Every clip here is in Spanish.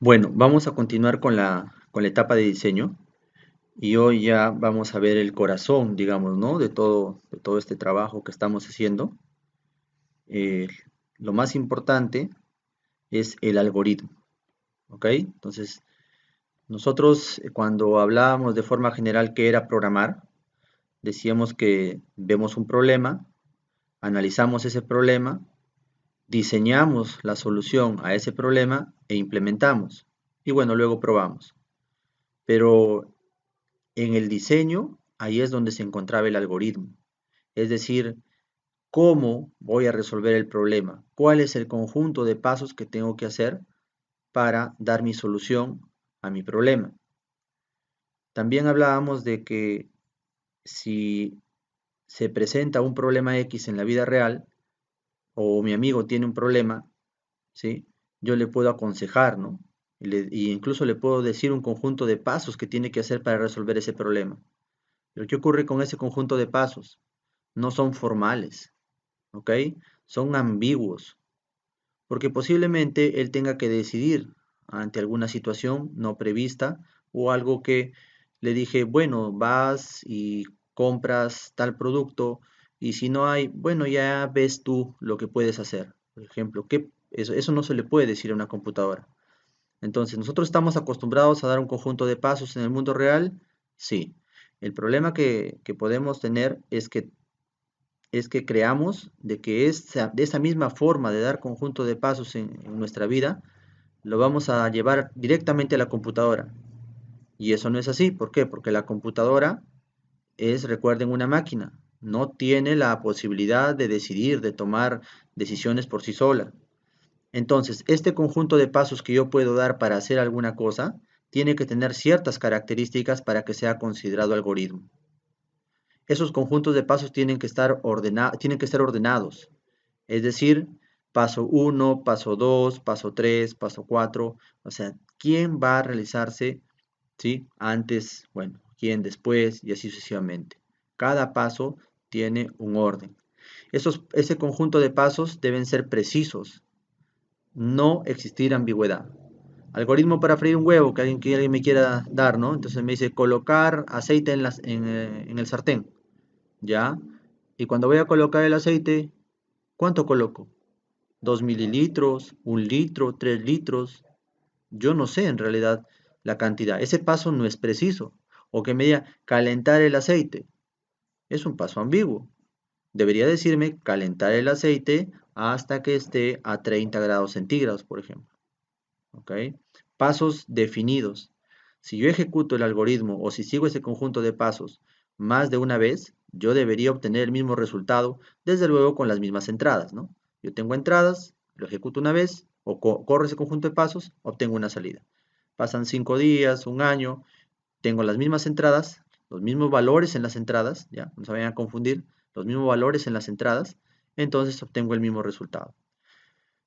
Bueno, vamos a continuar con la etapa de diseño y hoy ya vamos a ver el corazón, digamos, ¿no? De todo este trabajo que estamos haciendo. Eh, lo más importante es el algoritmo, ¿ok? Entonces, nosotros cuando hablábamos de forma general qué era programar, decíamos que vemos un problema, analizamos ese problema, diseñamos la solución a ese problema e implementamos. Y bueno, luego probamos. Pero en el diseño, ahí es donde se encontraba el algoritmo. Es decir, cómo voy a resolver el problema, cuál es el conjunto de pasos que tengo que hacer para dar mi solución a mi problema. También hablábamos de que si se presenta un problema X en la vida real o mi amigo tiene un problema, ¿sí? Yo le puedo aconsejar, ¿no? Y incluso le puedo decir un conjunto de pasos que tiene que hacer para resolver ese problema. Pero ¿qué ocurre con ese conjunto de pasos? No son formales, ¿ok? Son ambiguos, porque posiblemente él tenga que decidir ante alguna situación no prevista o algo que le dije, bueno, vas y compras tal producto y si no hay, bueno, ya ves tú lo que puedes hacer. Por ejemplo, eso no se le puede decir a una computadora. Entonces, ¿nosotros estamos acostumbrados a dar un conjunto de pasos en el mundo real? Sí. El problema que podemos tener es que creamos de que de esa misma forma de dar conjunto de pasos en nuestra vida, lo vamos a llevar directamente a la computadora. Y eso no es así. ¿Por qué? Porque la computadora recuerden, una máquina. No tiene la posibilidad de decidir, de tomar decisiones por sí sola. Entonces, este conjunto de pasos que yo puedo dar para hacer alguna cosa, tiene que tener ciertas características para que sea considerado algoritmo. Esos conjuntos de pasos tienen que estar ordenados. Es decir, paso uno, paso 2, paso 3, paso 4. O sea, quién va a realizarse, ¿sí? Antes, bueno, quién después y así sucesivamente. Cada paso tiene un orden. Ese conjunto de pasos deben ser precisos, no existir ambigüedad. Algoritmo para freír un huevo que alguien me quiera dar, ¿no? Entonces me dice colocar aceite en el sartén, ¿ya? Y cuando voy a colocar el aceite, ¿cuánto coloco? 2 mililitros, 1 litro, 3 litros. Yo no sé en realidad la cantidad. Ese paso no es preciso. O que me diga calentar el aceite. Es un paso ambiguo. Debería decirme calentar el aceite hasta que esté a 30 grados centígrados, por ejemplo. ¿Ok? Pasos definidos. Si yo ejecuto el algoritmo o si sigo ese conjunto de pasos más de una vez, yo debería obtener el mismo resultado, desde luego con las mismas entradas, ¿no? Yo tengo entradas, lo ejecuto una vez, o corro ese conjunto de pasos, obtengo una salida. Pasan 5 días, un año, tengo las mismas entradas, los mismos valores en las entradas, ya, no se vayan a confundir, los mismos valores en las entradas, entonces obtengo el mismo resultado.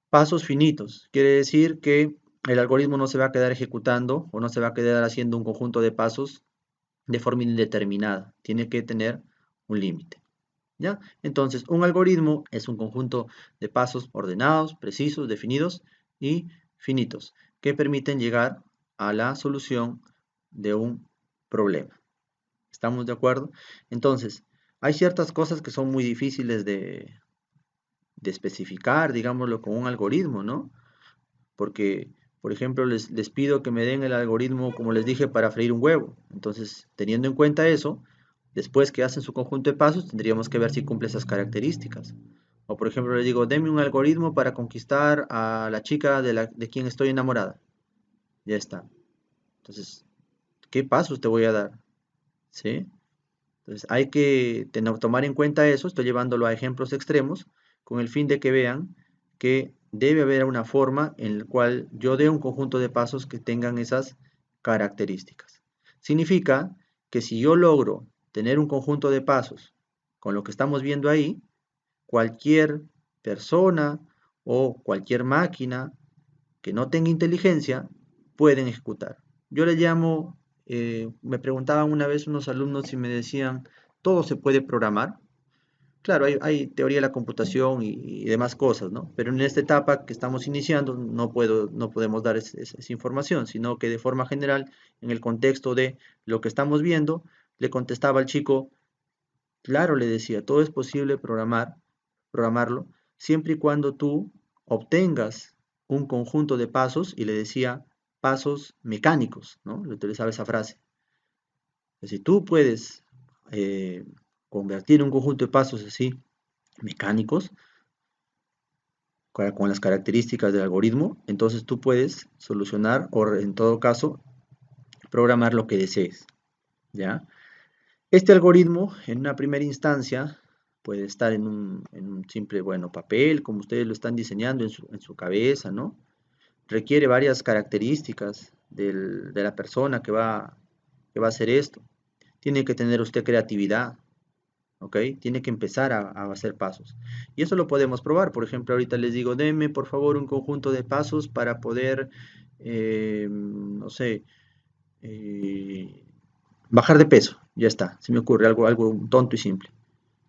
Pasos finitos. Quiere decir que el algoritmo no se va a quedar ejecutando o no se va a quedar haciendo un conjunto de pasos de forma indeterminada. Tiene que tener un límite. ¿Ya? Entonces, un algoritmo es un conjunto de pasos ordenados, precisos, definidos y finitos que permiten llegar a la solución de un problema. ¿Estamos de acuerdo? Entonces, hay ciertas cosas que son muy difíciles de especificar, digámoslo, con un algoritmo, ¿no? Porque, por ejemplo, les pido que me den el algoritmo, como les dije, para freír un huevo. Entonces, teniendo en cuenta eso, después que hacen su conjunto de pasos, tendríamos que ver si cumple esas características. O, por ejemplo, les digo, denme un algoritmo para conquistar a la chica de quien estoy enamorada. Ya está. Entonces, ¿qué pasos te voy a dar? ¿Sí? Entonces, hay que tomar en cuenta eso, estoy llevándolo a ejemplos extremos, con el fin de que vean que debe haber una forma en la cual yo dé un conjunto de pasos que tengan esas características. Significa que si yo logro tener un conjunto de pasos con lo que estamos viendo ahí, cualquier persona o cualquier máquina que no tenga inteligencia pueden ejecutar. Yo le llamo, me preguntaban una vez unos alumnos y me decían, ¿todo se puede programar? Claro, hay teoría de la computación y demás cosas, ¿no? Pero en esta etapa que estamos iniciando no podemos dar esa información, sino que de forma general, en el contexto de lo que estamos viendo, le contestaba al chico, claro, le decía, todo es posible programarlo, siempre y cuando tú obtengas un conjunto de pasos, y le decía pasos mecánicos, ¿no? Le utilizaba esa frase. Si tú puedes eh, convertir un conjunto de pasos así, mecánicos, con las características del algoritmo, entonces tú puedes solucionar o en todo caso programar lo que desees, ¿ya? Este algoritmo en una primera instancia puede estar en un simple, bueno, papel, como ustedes lo están diseñando en su cabeza, ¿no? Requiere varias características de la persona que va a hacer esto. Tiene que tener usted creatividad, ¿ok? Tiene que empezar a hacer pasos. Y eso lo podemos probar. Por ejemplo, ahorita les digo, denme por favor un conjunto de pasos para poder, no sé, eh, bajar de peso. Ya está, se me ocurre algo tonto y simple,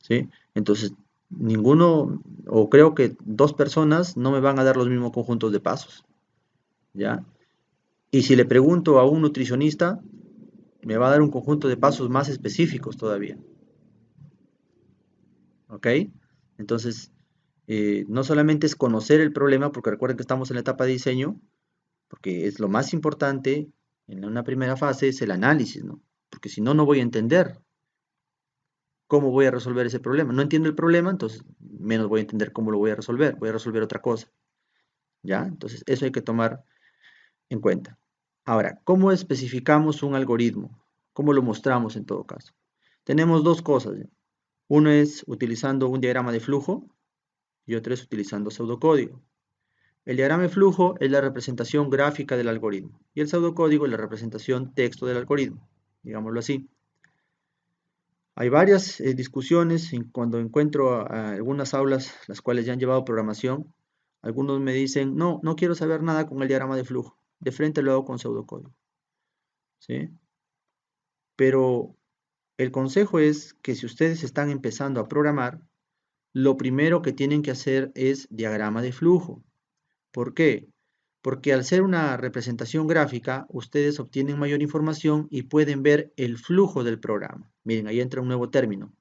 ¿sí? Entonces, ninguno, o creo que dos personas no me van a dar los mismos conjuntos de pasos, ¿ya? Y si le pregunto a un nutricionista, me va a dar un conjunto de pasos más específicos todavía, ¿ok? Entonces, no solamente es conocer el problema, porque recuerden que estamos en la etapa de diseño, porque es lo más importante en una primera fase, es el análisis, ¿no? Porque si no, no voy a entender cómo voy a resolver ese problema. No entiendo el problema, entonces menos voy a entender cómo lo voy a resolver otra cosa, ¿ya? Entonces, eso hay que tomar en cuenta. Ahora, ¿cómo especificamos un algoritmo? ¿Cómo lo mostramos en todo caso? Tenemos dos cosas, ¿ya? Uno es utilizando un diagrama de flujo y otro es utilizando pseudocódigo. El diagrama de flujo es la representación gráfica del algoritmo y el pseudocódigo es la representación texto del algoritmo, digámoslo así. Hay varias discusiones cuando encuentro a algunas aulas las cuales ya han llevado programación. Algunos me dicen, no, no quiero saber nada con el diagrama de flujo, de frente lo hago con pseudocódigo, ¿sí? Pero el consejo es que si ustedes están empezando a programar, lo primero que tienen que hacer es diagrama de flujo. ¿Por qué? Porque al ser una representación gráfica, ustedes obtienen mayor información y pueden ver el flujo del programa. Miren, ahí entra un nuevo término.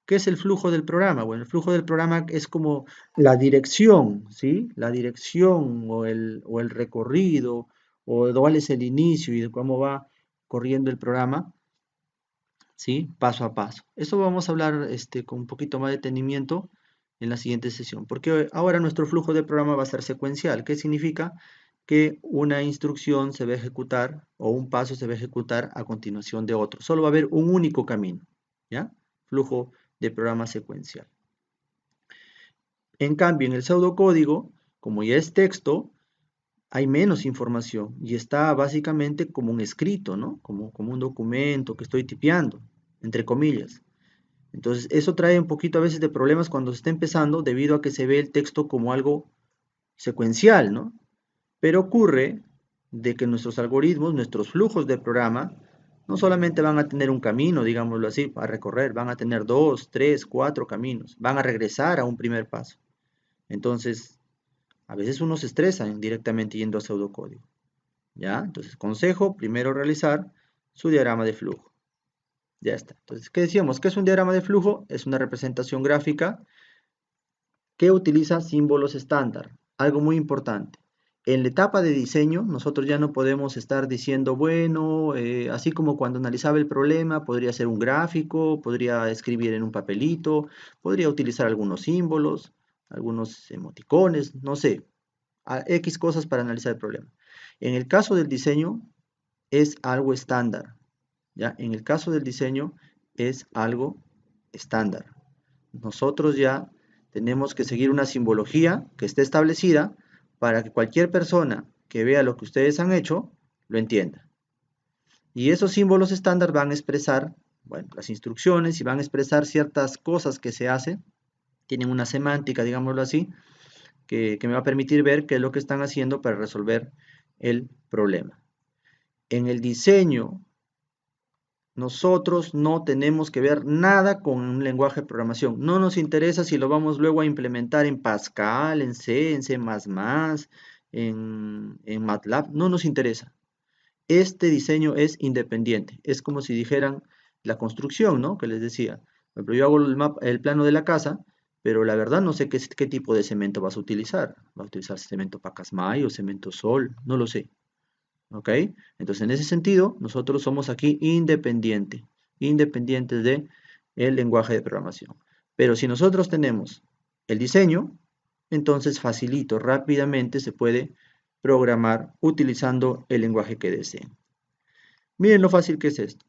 ¿Qué es el flujo del programa? Bueno, el flujo del programa es como la dirección, ¿sí? La dirección o el recorrido, o cuál es el inicio y de cómo va corriendo el programa, ¿sí? Paso a paso. Eso vamos a hablar con un poquito más de detenimiento en la siguiente sesión, porque ahora nuestro flujo de programa va a ser secuencial. ¿Qué significa? Que una instrucción se va a ejecutar o un paso se va a ejecutar a continuación de otro. Solo va a haber un único camino, ¿ya? Flujo de programa secuencial. En cambio, en el pseudocódigo, como ya es texto, hay menos información y está básicamente como un escrito, ¿no? Como un documento que estoy tipeando, entre comillas. Entonces, eso trae un poquito a veces de problemas cuando se está empezando debido a que se ve el texto como algo secuencial, ¿no? Pero ocurre de que nuestros algoritmos, nuestros flujos de programa, no solamente van a tener un camino, digámoslo así, a recorrer, van a tener dos, tres, cuatro caminos, van a regresar a un primer paso. Entonces, a veces uno se estresa directamente yendo a pseudocódigo, ¿ya? Entonces, consejo, primero realizar su diagrama de flujo. Ya está. Entonces, ¿qué decíamos? ¿Qué es un diagrama de flujo? Es una representación gráfica que utiliza símbolos estándar. Algo muy importante. En la etapa de diseño, nosotros ya no podemos estar diciendo, bueno, así como cuando analizaba el problema, podría ser un gráfico, podría escribir en un papelito, podría utilizar algunos símbolos, algunos emoticones, no sé, X cosas para analizar el problema. En el caso del diseño, es algo estándar, ¿ya? En el caso del diseño, es algo estándar. Nosotros ya tenemos que seguir una simbología que esté establecida para que cualquier persona que vea lo que ustedes han hecho lo entienda. Y esos símbolos estándar van a expresar, bueno, las instrucciones y van a expresar ciertas cosas que se hacen. Tienen una semántica, digámoslo así, que me va a permitir ver qué es lo que están haciendo para resolver el problema. En el diseño nosotros no tenemos que ver nada con un lenguaje de programación. No nos interesa si lo vamos luego a implementar en Pascal, en C, en C++, en MATLAB. No nos interesa. Este diseño es independiente. Es como si dijeran la construcción, ¿no? Que les decía. Pero yo hago el plano de la casa, pero la verdad no sé qué tipo de cemento vas a utilizar. ¿Vas a utilizar cemento Pacasmayo o cemento Sol? No lo sé. ¿Ok? Entonces, en ese sentido, nosotros somos aquí independientes de el lenguaje de programación. Pero si nosotros tenemos el diseño, entonces facilito, rápidamente se puede programar utilizando el lenguaje que deseen. Miren lo fácil que es esto.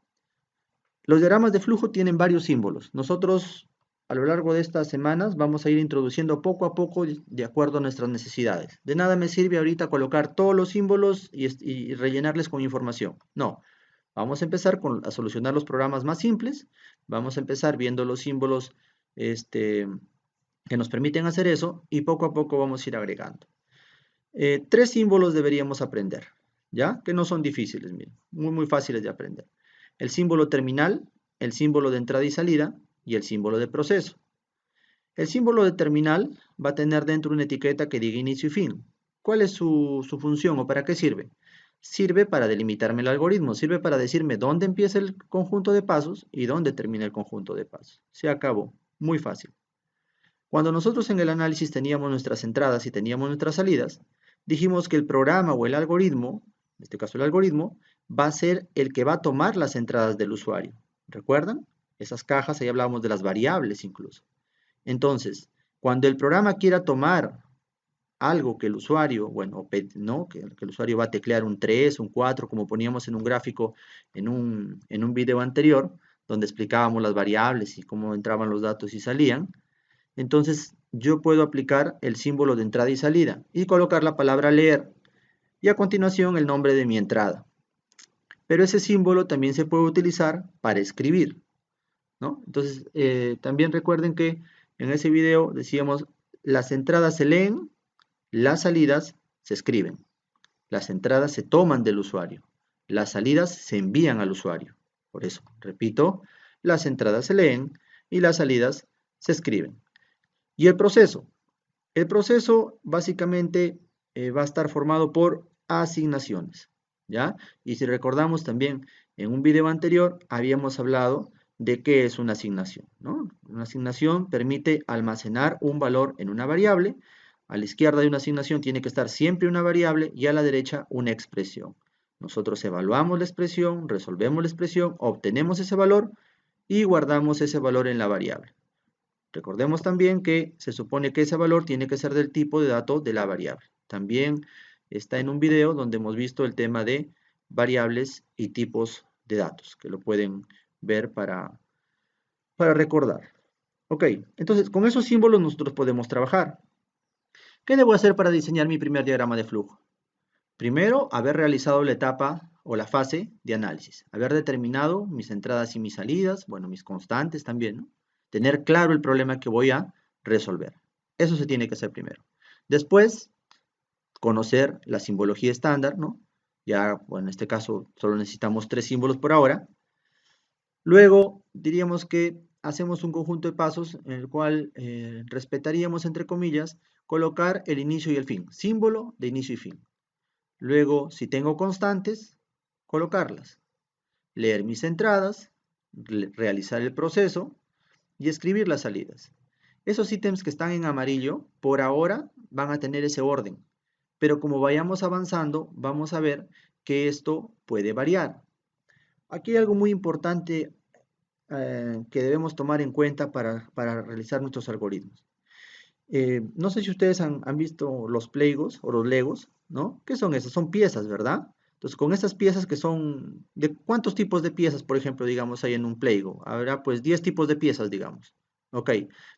Los diagramas de flujo tienen varios símbolos. Nosotros, a lo largo de estas semanas, vamos a ir introduciendo poco a poco de acuerdo a nuestras necesidades. De nada me sirve ahorita colocar todos los símbolos y rellenarles con información. No, vamos a empezar a solucionar los programas más simples. Vamos a empezar viendo los símbolos que nos permiten hacer eso y poco a poco vamos a ir agregando. Tres símbolos deberíamos aprender, ¿ya? Que no son difíciles, miren, muy fáciles de aprender. El símbolo terminal, el símbolo de entrada y salida y el símbolo de proceso. El símbolo de terminal va a tener dentro una etiqueta que diga inicio y fin. ¿Cuál es su función o para qué sirve? Sirve para delimitarme el algoritmo, sirve para decirme dónde empieza el conjunto de pasos y dónde termina el conjunto de pasos. Se acabó, muy fácil. Cuando nosotros en el análisis teníamos nuestras entradas y teníamos nuestras salidas, dijimos que el programa o el algoritmo, en este caso el algoritmo, va a ser el que va a tomar las entradas del usuario. ¿Recuerdan? Esas cajas, ahí hablábamos de las variables incluso. Entonces, cuando el programa quiera tomar algo que el usuario, bueno, ¿no? que el usuario va a teclear un 3, un 4, como poníamos en un gráfico en un video anterior, donde explicábamos las variables y cómo entraban los datos y salían, entonces yo puedo aplicar el símbolo de entrada y salida y colocar la palabra leer y a continuación el nombre de mi entrada. Pero ese símbolo también se puede utilizar para escribir, ¿no? Entonces también recuerden que en ese video decíamos las entradas se leen, las salidas se escriben, las entradas se toman del usuario, las salidas se envían al usuario. Por eso, repito, las entradas se leen y las salidas se escriben. Y el proceso. El proceso básicamente va a estar formado por asignaciones, ¿ya? Y si recordamos también en un video anterior habíamos hablado de qué es una asignación, ¿no? Una asignación permite almacenar un valor en una variable. A la izquierda de una asignación tiene que estar siempre una variable y a la derecha una expresión. Nosotros evaluamos la expresión, resolvemos la expresión, obtenemos ese valor y guardamos ese valor en la variable. Recordemos también que se supone que ese valor tiene que ser del tipo de dato de la variable. También está en un video donde hemos visto el tema de variables y tipos de datos, que lo pueden ver para recordar. Ok, entonces con esos símbolos nosotros podemos trabajar. ¿Qué debo hacer para diseñar mi primer diagrama de flujo? Primero, haber realizado la etapa o la fase de análisis, haber determinado mis entradas y mis salidas, bueno, mis constantes también, ¿no? Tener claro el problema que voy a resolver. Eso se tiene que hacer primero. Después, conocer la simbología estándar, ¿no? Ya, bueno, en este caso solo necesitamos 3 símbolos por ahora. Luego, diríamos que hacemos un conjunto de pasos en el cual respetaríamos, entre comillas, colocar el inicio y el fin, símbolo de inicio y fin. Luego, si tengo constantes, colocarlas. Leer mis entradas, realizar el proceso y escribir las salidas. Esos ítems que están en amarillo, por ahora, van a tener ese orden. Pero como vayamos avanzando, vamos a ver que esto puede variar. Aquí hay algo muy importante que debemos tomar en cuenta para realizar nuestros algoritmos. No sé si ustedes han visto los Plegos o los Legos, ¿no? ¿Qué son esas? Son piezas, ¿verdad? Entonces, con estas piezas que son, ¿de cuántos tipos de piezas, por ejemplo, digamos, hay en un Plego? Habrá pues 10 tipos de piezas, digamos. Ok,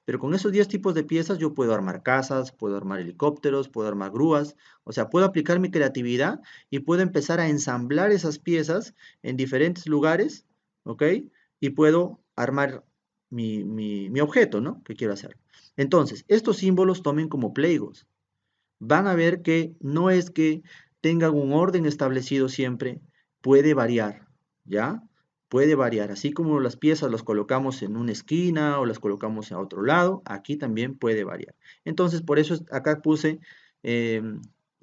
pero con esos 10 tipos de piezas yo puedo armar casas, puedo armar helicópteros, puedo armar grúas, o sea, puedo aplicar mi creatividad y puedo empezar a ensamblar esas piezas en diferentes lugares, ¿ok? Y puedo armar mi objeto, ¿no? Que quiero hacer. Entonces, estos símbolos tomen como plegos. Van a ver que no es que tengan un orden establecido siempre, puede variar, ¿ya? puede variar. Así como las piezas las colocamos en una esquina o las colocamos a otro lado, aquí también puede variar. Entonces, por eso acá puse,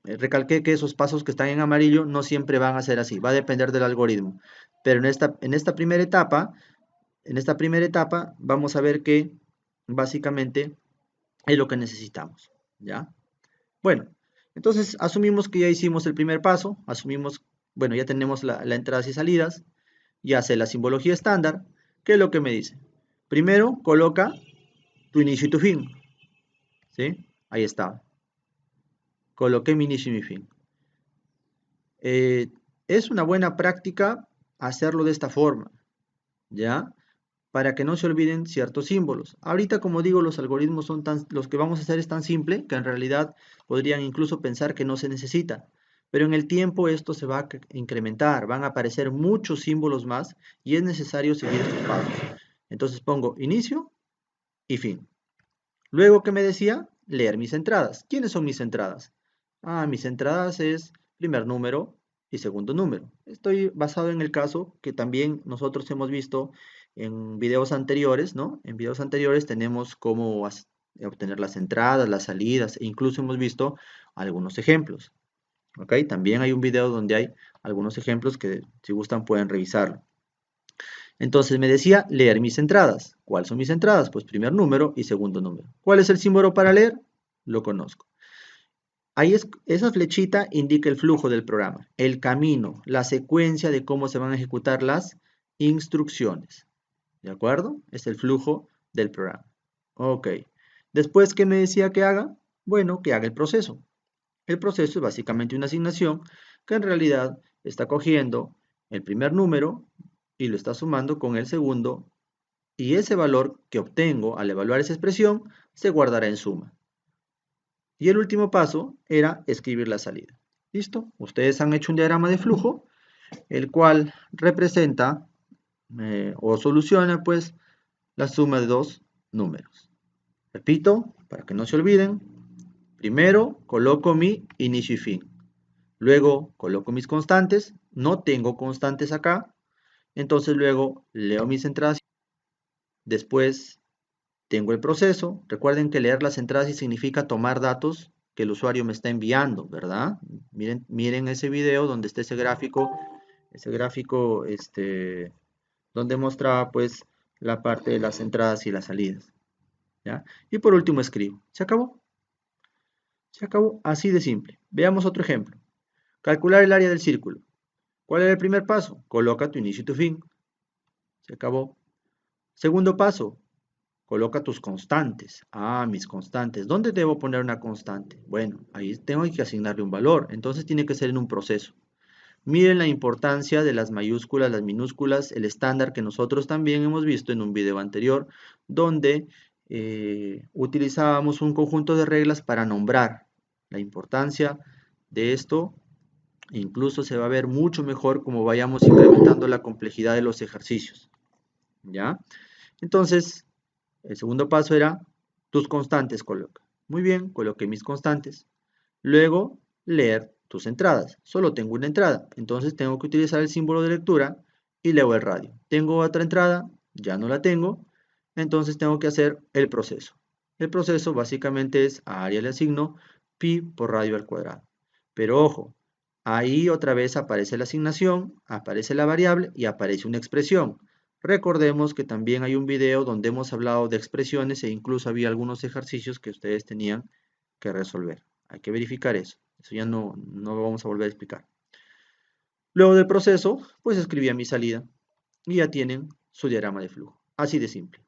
recalqué que esos pasos que están en amarillo no siempre van a ser así, va a depender del algoritmo. Pero en esta primera etapa vamos a ver que básicamente es lo que necesitamos, ¿ya? Bueno, entonces asumimos que ya hicimos el primer paso, asumimos, bueno, ya tenemos la entradas y salidas, ya sé la simbología estándar. ¿Qué es lo que me dice? Primero, coloca tu inicio y tu fin, ¿sí? Ahí está. Coloqué mi inicio y mi fin. Es una buena práctica hacerlo de esta forma, ¿ya? Para que no se olviden ciertos símbolos. Ahorita, como digo, los algoritmos son los que vamos a hacer es tan simple que en realidad podrían incluso pensar que no se necesita. Pero en el tiempo esto se va a incrementar, van a aparecer muchos símbolos más y es necesario seguir estos pasos. Entonces pongo inicio y fin. Luego, ¿qué me decía? Leer mis entradas. ¿Quiénes son mis entradas? Mis entradas es primer número y segundo número. Estoy basado en el caso que también nosotros hemos visto en videos anteriores, ¿no? En videos anteriores tenemos cómo obtener las entradas, las salidas, e incluso hemos visto algunos ejemplos. ¿Ok? También hay un video donde hay algunos ejemplos que si gustan pueden revisarlo. Entonces me decía leer mis entradas. ¿Cuáles son mis entradas? Pues primer número y segundo número. ¿Cuál es el símbolo para leer? Lo conozco. Ahí esa flechita indica el flujo del programa, el camino, la secuencia de cómo se van a ejecutar las instrucciones. ¿De acuerdo? Es el flujo del programa. Ok. Después, ¿qué me decía que haga? Bueno, que haga el proceso. El proceso es básicamente una asignación que en realidad está cogiendo el primer número y lo está sumando con el segundo, y ese valor que obtengo al evaluar esa expresión se guardará en suma. Y el último paso era escribir la salida. ¿Listo? Ustedes han hecho un diagrama de flujo, el cual representa o soluciona pues la suma de dos números. Repito, para que no se olviden, primero coloco mi inicio y fin. Luego coloco mis constantes, no tengo constantes acá, entonces luego leo mis entradas. Después tengo el proceso. Recuerden que leer las entradas significa tomar datos que el usuario me está enviando, ¿verdad? Miren ese video donde está ese gráfico donde mostraba pues la parte de las entradas y las salidas, ¿ya? Y por último escribo. ¿Se acabó? Se acabó así de simple. Veamos otro ejemplo. Calcular el área del círculo. ¿Cuál es el primer paso? Coloca tu inicio y tu fin. Se acabó. Segundo paso, coloca tus constantes. Mis constantes. ¿Dónde debo poner una constante? Bueno, ahí tengo que asignarle un valor. Entonces tiene que ser en un proceso. Miren la importancia de las mayúsculas, las minúsculas, el estándar que nosotros también hemos visto en un video anterior, donde utilizábamos un conjunto de reglas para nombrar. La importancia de esto incluso se va a ver mucho mejor como vayamos incrementando la complejidad de los ejercicios. ¿Ya? Entonces, el segundo paso era tus constantes coloca. Muy bien, coloqué mis constantes. Luego, leer tus entradas. Solo tengo una entrada, entonces tengo que utilizar el símbolo de lectura y leo el radio. Tengo otra entrada, ya no la tengo, entonces tengo que hacer el proceso. El proceso básicamente es a área le asigno pi por radio al cuadrado. Pero ojo, ahí otra vez aparece la asignación, aparece la variable y aparece una expresión. Recordemos que también hay un video donde hemos hablado de expresiones e incluso había algunos ejercicios que ustedes tenían que resolver. Hay que verificar eso. Eso ya no lo vamos a volver a explicar. Luego del proceso, pues escribía mi salida y ya tienen su diagrama de flujo. Así de simple.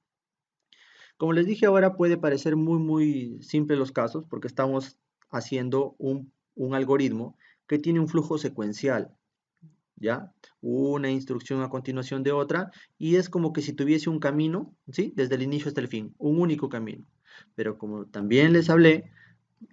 Como les dije ahora, puede parecer muy simple los casos porque estamos haciendo un algoritmo que tiene un flujo secuencial. ¿Ya? Una instrucción a continuación de otra, y es como que si tuviese un camino, ¿sí? Desde el inicio hasta el fin, un único camino. Pero como también les hablé,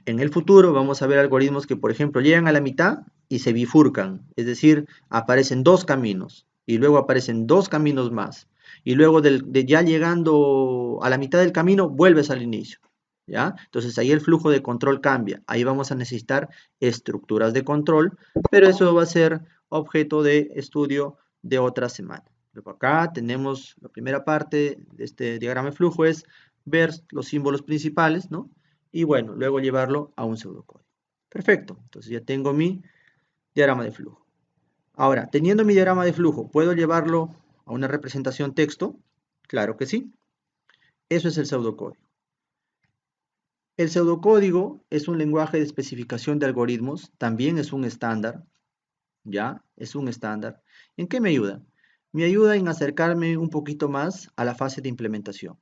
en el futuro vamos a ver algoritmos que, por ejemplo, llegan a la mitad y se bifurcan, es decir, aparecen dos caminos, y luego aparecen dos caminos más, y luego ya llegando a la mitad del camino, vuelves al inicio. ¿Ya? Entonces ahí el flujo de control cambia, ahí vamos a necesitar estructuras de control, pero eso va a ser objeto de estudio de otra semana. Luego acá tenemos la primera parte de este diagrama de flujo es ver los símbolos principales, ¿no? Y bueno, luego llevarlo a un pseudocódigo. Perfecto, entonces ya tengo mi diagrama de flujo. Ahora, teniendo mi diagrama de flujo, ¿puedo llevarlo a una representación texto? Claro que sí. Eso es el pseudocódigo. El pseudocódigo es un lenguaje de especificación de algoritmos, también es un estándar, ¿ya? Es un estándar. ¿En qué me ayuda? Me ayuda en acercarme un poquito más a la fase de implementación,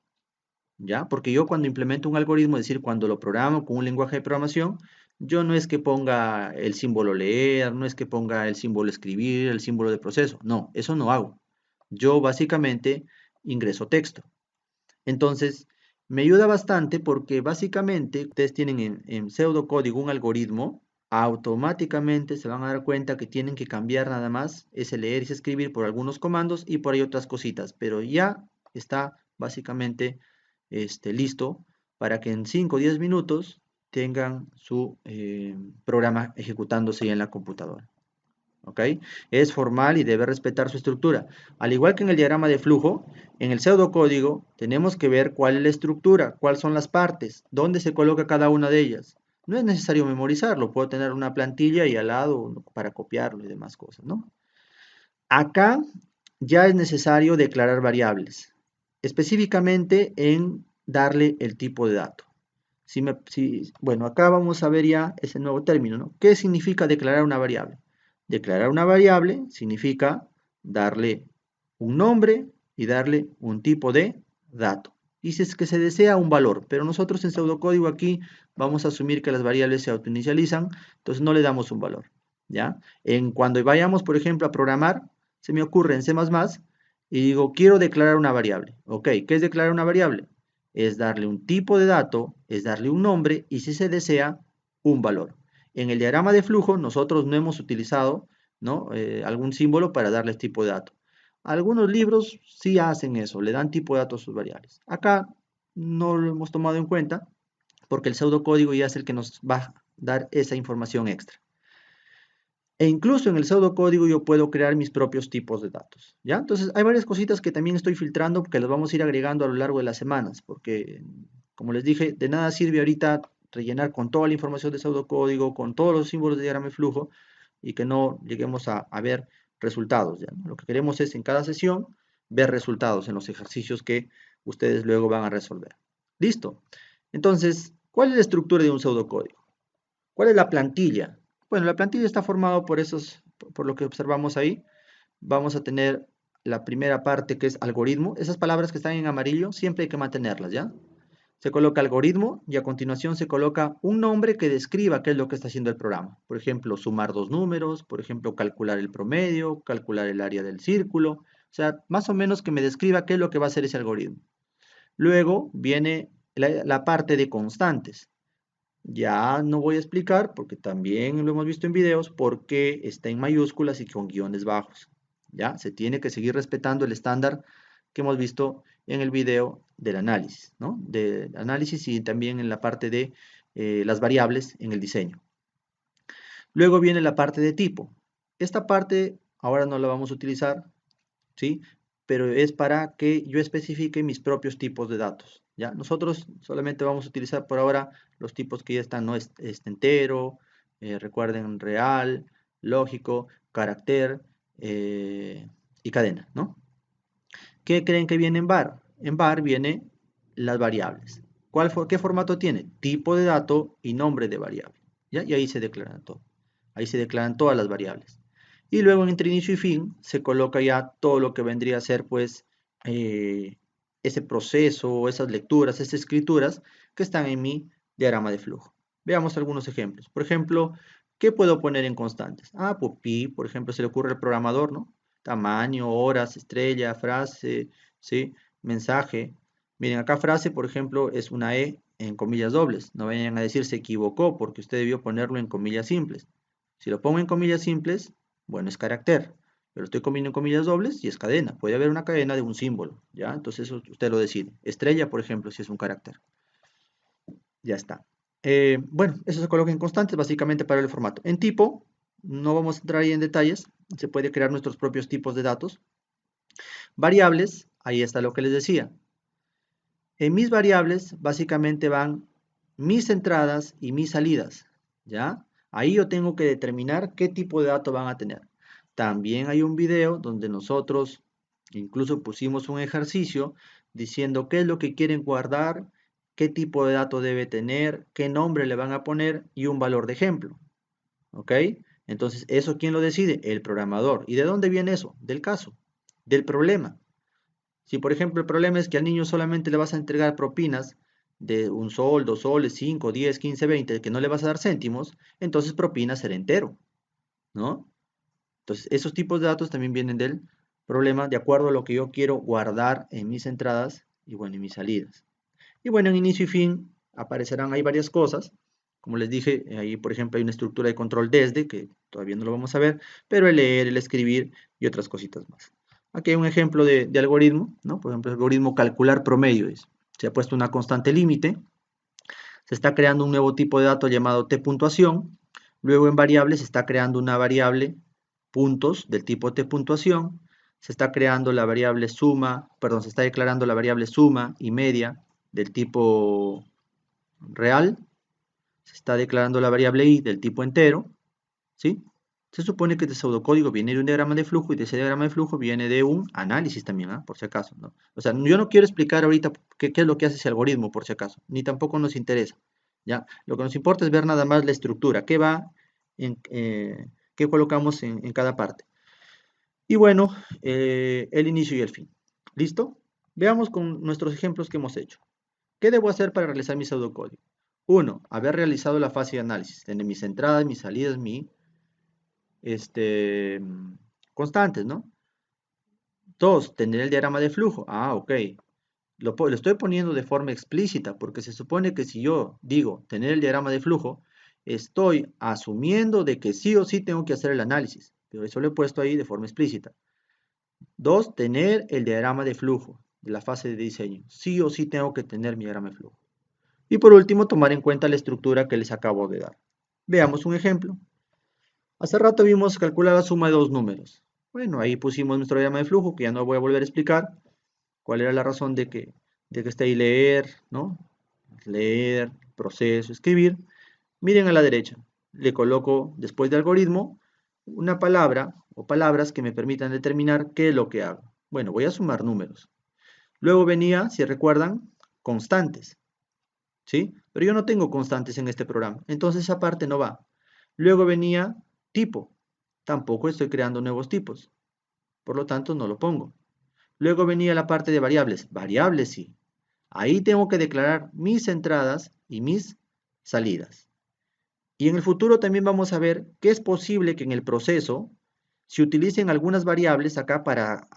¿ya? Porque yo cuando implemento un algoritmo, es decir, cuando lo programo con un lenguaje de programación, yo no es que ponga el símbolo leer, no es que ponga el símbolo escribir, el símbolo de proceso, no, eso no hago. Yo básicamente ingreso texto. Entonces, me ayuda bastante porque básicamente ustedes tienen en pseudocódigo un algoritmo, automáticamente se van a dar cuenta que tienen que cambiar nada más ese leer y ese escribir por algunos comandos y por ahí otras cositas, pero ya está básicamente listo para que en 5 o 10 minutos tengan su programa ejecutándose ya en la computadora. ¿Ok? Es formal y debe respetar su estructura. Al igual que en el diagrama de flujo, en el pseudocódigo tenemos que ver cuál es la estructura, cuáles son las partes, dónde se coloca cada una de ellas. No es necesario memorizarlo, puedo tener una plantilla y al lado para copiarlo y demás cosas, ¿no? Acá ya es necesario declarar variables, específicamente en darle el tipo de dato. Bueno, acá vamos a ver ya ese nuevo término, ¿no? ¿Qué significa declarar una variable? Declarar una variable significa darle un nombre y darle un tipo de dato. Y si es que se desea un valor, pero nosotros en pseudocódigo aquí vamos a asumir que las variables se autoinicializan, entonces no le damos un valor, ¿ya? Cuando vayamos, por ejemplo, a programar, se me ocurre en C++ y digo, quiero declarar una variable. Ok, ¿qué es declarar una variable? Es darle un tipo de dato, es darle un nombre y si se desea, un valor. En el diagrama de flujo nosotros no hemos utilizado, ¿no? Algún símbolo para darles tipo de dato. Algunos libros sí hacen eso, le dan tipo de dato a sus variables. Acá no lo hemos tomado en cuenta porque el pseudocódigo ya es el que nos va a dar esa información extra. E incluso en el pseudocódigo yo puedo crear mis propios tipos de datos, ¿ya? Entonces hay varias cositas que también estoy filtrando que las vamos a ir agregando a lo largo de las semanas, porque como les dije, de nada sirve ahorita rellenar con toda la información de pseudocódigo, con todos los símbolos de diagrama de flujo y que no lleguemos a ver resultados, ¿ya? Lo que queremos es en cada sesión ver resultados en los ejercicios que ustedes luego van a resolver. ¿Listo? Entonces, ¿cuál es la estructura de un pseudocódigo? ¿Cuál es la plantilla? Bueno, la plantilla está formada por lo que observamos ahí. Vamos a tener la primera parte que es algoritmo. Esas palabras que están en amarillo siempre hay que mantenerlas, ¿ya? Se coloca algoritmo y a continuación se coloca un nombre que describa qué es lo que está haciendo el programa. Por ejemplo, sumar dos números, por ejemplo, calcular el promedio, calcular el área del círculo. O sea, más o menos que me describa qué es lo que va a hacer ese algoritmo. Luego viene la parte de constantes. Ya no voy a explicar, porque también lo hemos visto en videos, por qué está en mayúsculas y con guiones bajos. Ya, se tiene que seguir respetando el estándar que hemos visto en el video del análisis, ¿no? Del análisis y también en la parte de las variables en el diseño. Luego viene la parte de tipo. Esta parte ahora no la vamos a utilizar, ¿sí? Pero es para que yo especifique mis propios tipos de datos, ¿ya? Nosotros solamente vamos a utilizar por ahora los tipos que ya están, ¿no? Entero, recuerden real, lógico, carácter y cadena, ¿no? ¿Qué creen que viene en var? En var viene las variables. ¿Qué formato tiene? Tipo de dato y nombre de variable, ¿ya? Y ahí se declaran todo. Ahí se declaran todas las variables. Y luego entre inicio y fin se coloca ya todo lo que vendría a ser pues ese proceso, esas lecturas, esas escrituras que están en mi diagrama de flujo. Veamos algunos ejemplos. Por ejemplo, ¿qué puedo poner en constantes? Ah, pues pi, por ejemplo, se le ocurre al programador, ¿no? Tamaño, horas, estrella, frase, ¿sí? Mensaje. Miren, acá frase, por ejemplo, es una E en comillas dobles. No vayan a decir se equivocó porque usted debió ponerlo en comillas simples. Si lo pongo en comillas simples, bueno, es carácter, pero estoy comiendo en comillas dobles y es cadena. Puede haber una cadena de un símbolo, ¿ya? Entonces eso usted lo decide. Estrella, por ejemplo, si es un carácter. Ya está. Bueno, eso se coloca en constantes básicamente para el formato. En tipo, no vamos a entrar ahí en detalles, se puede crear nuestros propios tipos de datos. Variables, ahí está lo que les decía. En mis variables básicamente van mis entradas y mis salidas, ¿ya? Ahí yo tengo que determinar qué tipo de datos van a tener. También hay un video donde nosotros incluso pusimos un ejercicio diciendo qué es lo que quieren guardar, qué tipo de dato debe tener, qué nombre le van a poner y un valor de ejemplo, ¿ok? Entonces, ¿eso quién lo decide? El programador. ¿Y de dónde viene eso? Del caso, del problema. Si por ejemplo el problema es que al niño solamente le vas a entregar propinas de 1 sol, 2 soles, 5, 10, 15, 20, que no le vas a dar céntimos, entonces propina será entero, ¿no? Entonces esos tipos de datos también vienen del problema de acuerdo a lo que yo quiero guardar en mis entradas y bueno, en mis salidas. Y bueno, en inicio y fin aparecerán ahí varias cosas. Como les dije, ahí por ejemplo hay una estructura de control desde, que todavía no lo vamos a ver, pero el leer, el escribir y otras cositas más. Aquí hay un ejemplo de algoritmo, ¿no? Por ejemplo, el algoritmo calcular promedio. Se ha puesto una constante límite, se está creando un nuevo tipo de dato llamado t puntuación, luego en variables se está creando una variable puntos del tipo t puntuación, se está creando la variable suma, perdón, se está declarando la variable suma y media del tipo real, se está declarando la variable i del tipo entero, ¿sí? Se supone que este pseudocódigo viene de un diagrama de flujo y de ese diagrama de flujo viene de un análisis también, ¿ah? Por si acaso, ¿no? O sea, yo no quiero explicar ahorita qué es lo que hace ese algoritmo, por si acaso, ni tampoco nos interesa, ¿ya? Lo que nos importa es ver nada más la estructura, qué colocamos en cada parte. Y bueno, el inicio y el fin. ¿Listo? Veamos con nuestros ejemplos que hemos hecho. ¿Qué debo hacer para realizar mi pseudocódigo? 1. Haber realizado la fase de análisis, tener mis entradas, mis salidas, este, constantes, ¿no? 2. Tener el diagrama de flujo. Ah, ok. Lo estoy poniendo de forma explícita porque se supone que si yo digo tener el diagrama de flujo, estoy asumiendo de que sí o sí tengo que hacer el análisis, pero eso lo he puesto ahí de forma explícita. 2. Tener el diagrama de flujo de la fase de diseño. Sí o sí tengo que tener mi diagrama de flujo. Y por último, tomar en cuenta la estructura que les acabo de dar. Veamos un ejemplo. Hace rato vimos calcular la suma de dos números. Bueno, ahí pusimos nuestro diagrama de flujo, que ya no voy a volver a explicar cuál era la razón de que esté ahí leer, ¿no? Leer, proceso, escribir. Miren a la derecha, le coloco después de algoritmo una palabra o palabras que me permitan determinar qué es lo que hago. Bueno, voy a sumar números. Luego venía, si recuerdan, constantes, ¿sí? Pero yo no tengo constantes en este programa, entonces esa parte no va. Luego venía tipo, tampoco estoy creando nuevos tipos, por lo tanto no lo pongo. Luego venía la parte de variables, variables sí. Ahí tengo que declarar mis entradas y mis salidas. Y en el futuro también vamos a ver que es posible que en el proceso se utilicen algunas variables acá para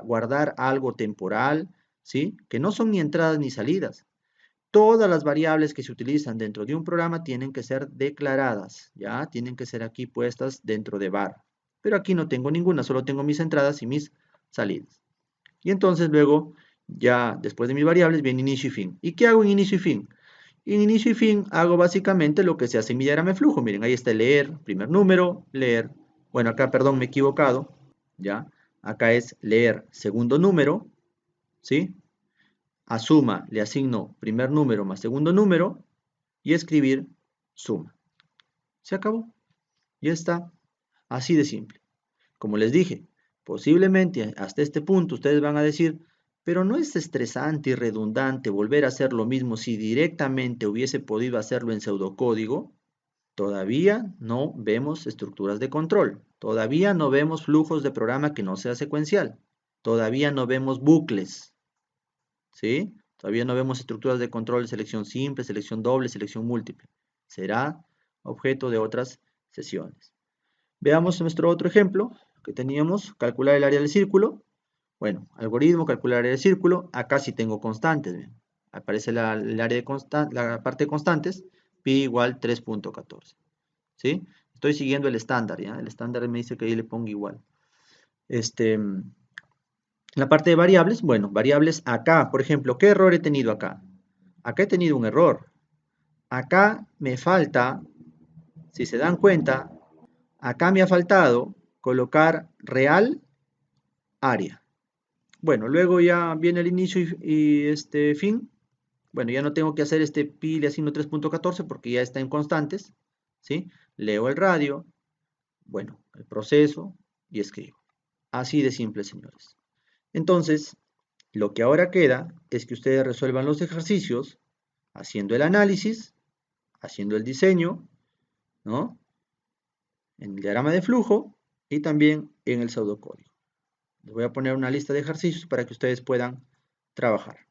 guardar algo temporal, ¿sí? Que no son ni entradas ni salidas. Todas las variables que se utilizan dentro de un programa tienen que ser declaradas, ¿ya? Tienen que ser aquí puestas dentro de var. Pero aquí no tengo ninguna, solo tengo mis entradas y mis salidas. Y entonces luego, ya después de mis variables, viene inicio y fin. ¿Y qué hago en inicio y fin? En inicio y fin hago básicamente lo que se hace en mi diagrama de flujo. Miren, ahí está el leer, primer número, leer. Bueno, acá, perdón, me he equivocado, ¿ya? Acá es leer, segundo número, ¿sí? A suma le asigno primer número más segundo número y escribir suma. Se acabó. Ya está. Así de simple. Como les dije, posiblemente hasta este punto ustedes van a decir, pero no es estresante y redundante volver a hacer lo mismo si directamente hubiese podido hacerlo en pseudocódigo. Todavía no vemos estructuras de control. Todavía no vemos flujos de programa que no sea secuencial. Todavía no vemos bucles. ¿Sí? Todavía no vemos estructuras de control de selección simple, selección doble, selección múltiple. Será objeto de otras sesiones. Veamos nuestro otro ejemplo que teníamos, calcular el área del círculo. Bueno, algoritmo, calcular el área del círculo. Acá sí tengo constantes. ¿Ven? Aparece el área de la parte de constantes, pi igual 3.14. ¿Sí? Estoy siguiendo el estándar, ¿ya? El estándar me dice que ahí le pongo igual. La parte de variables, bueno, variables acá, por ejemplo, ¿qué error he tenido acá? Acá he tenido un error. Acá me falta, si se dan cuenta, acá me ha faltado colocar real área. Bueno, luego ya viene el inicio y este fin. Bueno, ya no tengo que hacer este pi le asigno 3.14 porque ya está en constantes, ¿sí? Leo el radio, bueno, el proceso y escribo. Así de simple, señores. Entonces, lo que ahora queda es que ustedes resuelvan los ejercicios haciendo el análisis, haciendo el diseño, ¿no? En el diagrama de flujo y también en el pseudocódigo. Les voy a poner una lista de ejercicios para que ustedes puedan trabajar.